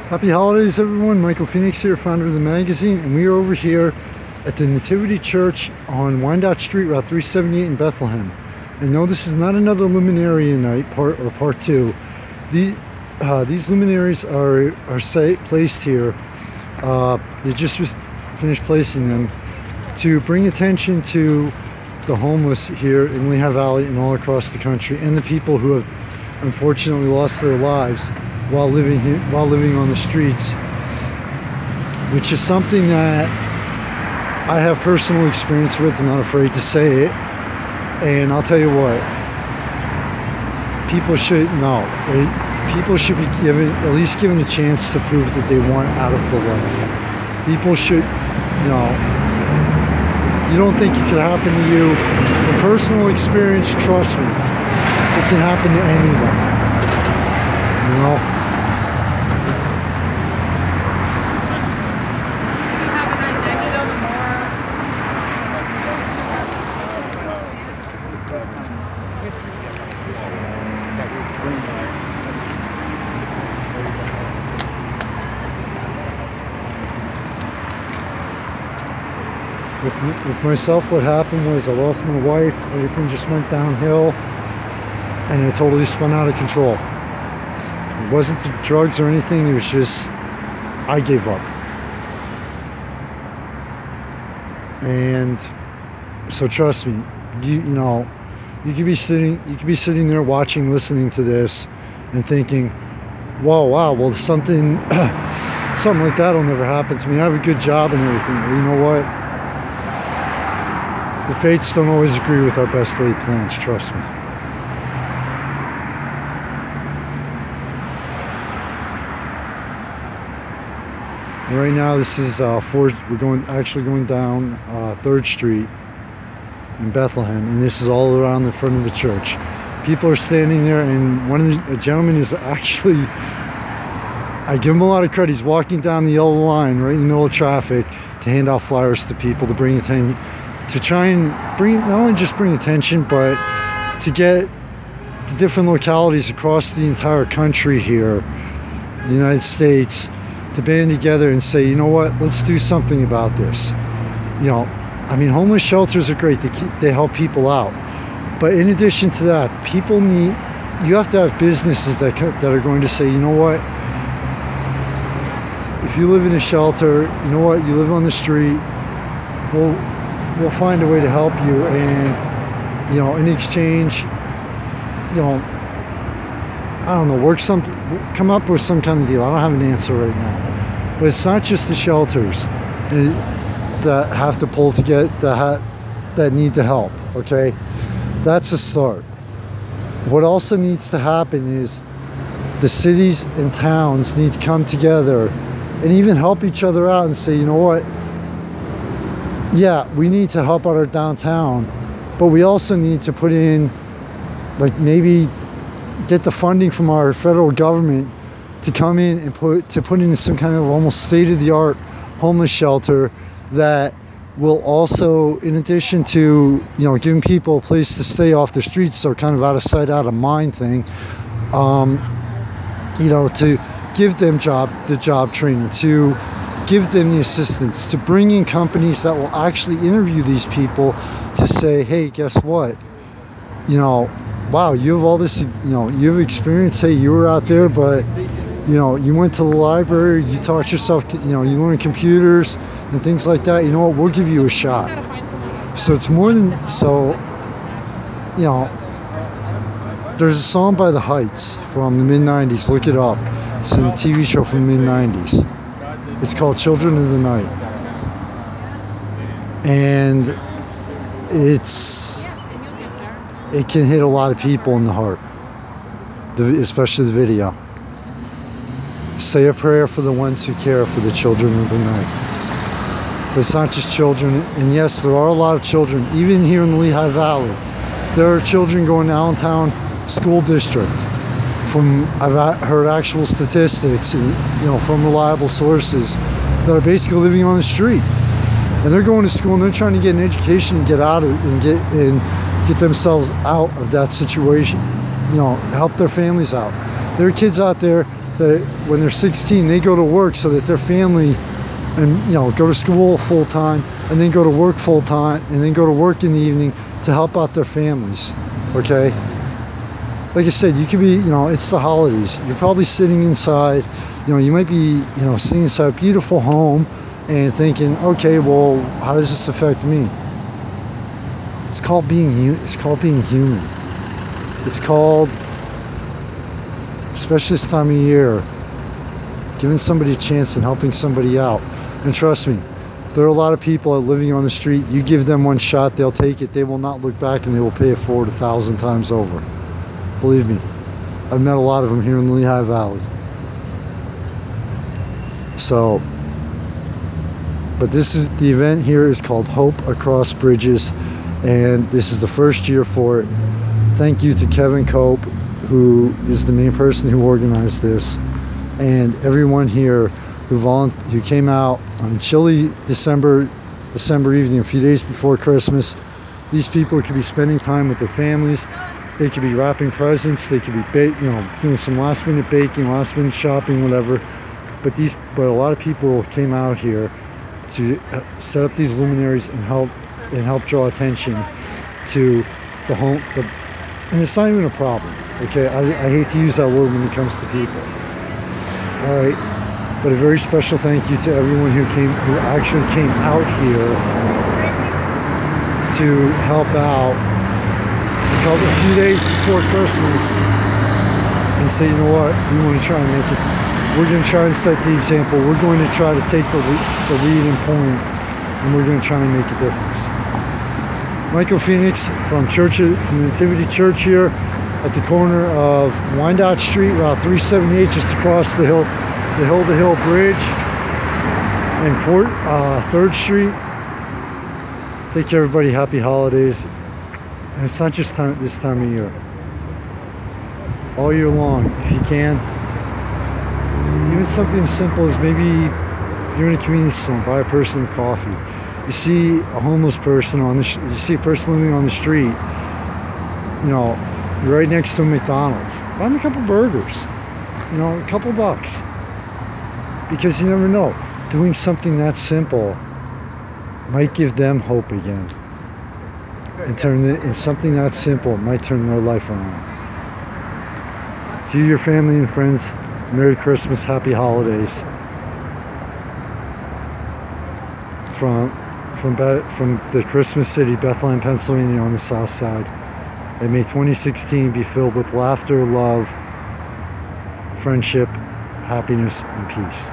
Happy holidays, everyone. Michael Phoenix here, founder of the magazine, and we are over here at the Nativity Church on Wyandotte Street, Route 378 in Bethlehem. And no, this is not another luminary night, part two. These luminaries are placed here. They just finished placing them to bring attention to the homeless here in Lehigh Valley and all across the country, and the people who have unfortunately lost their lives while living on the streets, which is something that I have personal experience with. I'm not afraid to say it. And I'll tell you what, people should know. People should be at least given a chance to prove that they want out of the life. People should, you don't think it could happen to you. From personal experience, trust me, it can happen to anyone. With myself, what happened was I lost my wife, everything just went downhill, and it totally spun out of control. It wasn't the drugs or anything, it was just, I gave up. And so trust me, you could be sitting there watching, listening to this, and thinking, wow, well, something like that will never happen to me. I have a good job and everything. Well, you know what? The fates don't always agree with our best laid plans, trust me. And right now, this is we're actually going down 3rd Street in Bethlehem, and this is all around the front of the church. People are standing there, and a gentleman is actually, I give him a lot of credit, he's walking down the yellow line right in the middle of traffic to hand out flyers to people, to bring attention, to try and not only just bring attention, but to get the different localities across the entire country here, the United States, to band together and say, you know what, let's do something about this. Homeless shelters are great, they help people out. But in addition to that, you have to have businesses that are going to say, you know what, if you live in a shelter, you know what, you live on the street, we'll find a way to help you, and in exchange, I don't know, come up with some kind of deal. I don't have an answer right now, but it's not just the shelters that have to pull together, that need the help. Okay, that's a start. What also needs to happen is the cities and towns need to come together and even help each other out and say, you know what, yeah, we need to help out our downtown, but we also need to put in, like, maybe get the funding from our federal government to come in and put in some kind of almost state-of-the-art homeless shelter that will also, in addition to giving people a place to stay off the streets, so kind of out of sight, out of mind thing, to give them the job training, to give them the assistance, to bring in companies that will actually interview these people to say, hey, guess what? Wow, you have all this, you have experience. Hey, you were out there, but, you went to the library, you taught yourself, you learned computers and things like that. You know what? We'll give you a shot. So it's more than, there's a song by The Heights from the mid-90s. Look it up. It's a TV show from the mid-90s. It's called Children of the Night. And it can hit a lot of people in the heart, especially the video. Say a prayer for the ones who care for the children of the night. But it's not just children, and yes, there are a lot of children, even here in the Lehigh Valley. There are children going to Allentown School District. I've heard actual statistics, and, from reliable sources, that are basically living on the street. And they're going to school and they're trying to get an education and get out of it and get themselves out of that situation, help their families out. There are kids out there that when they're 16, they go to work so that their family, and go to school full time, and then go to work full time, and then go to work in the evening to help out their families. Okay, like I said, you could be, it's the holidays. You're probably sitting inside, you might be, sitting inside a beautiful home and thinking, okay, well, how does this affect me? It's called being human. It's called, especially this time of year, giving somebody a chance and helping somebody out. And trust me, there are a lot of people living on the street. You give them one shot, they'll take it. They will not look back, and they will pay it forward 1,000 times over. Believe me, I've met a lot of them here in the Lehigh Valley. So, but the event here is called Hope Across Bridges, and this is the first year for it. Thank you to Kevin Cope, who is the main person who organized this, and everyone here who came out on a chilly December evening, a few days before Christmas. These people could be spending time with their families. They could be wrapping presents. They could be doing some last minute baking, last minute shopping, whatever. But a lot of people came out here to set up these luminaries and help draw attention to the home. And it's not even a problem. Okay, I hate to use that word when it comes to people. All right. But a very special thank you to everyone who actually came out here to help out a few days before Christmas and say, you know what, we want to try and make it. We're going to try and set the example. We're going to try to take the lead and point, and we're going to try and make a difference. Michael Phoenix from the Nativity Church here at the corner of Wyandotte Street, Route 378, just across the Hill-to-Hill Bridge, and 3rd Street. Take care, everybody. Happy holidays. And it's not just this time of year. All year long, if you can. Even something as simple as maybe you're in a convenience store, buy a person a coffee. You see a homeless person you see a person living on the street, you're right next to a McDonald's. Buy them a couple burgers, a couple bucks. Because you never know. Doing something that simple might give them hope again. And something that simple might turn their life around. To you, your family and friends, Merry Christmas, Happy Holidays. From the Christmas city, Bethlehem, Pennsylvania, on the south side. And may 2016 be filled with laughter, love, friendship, happiness, and peace.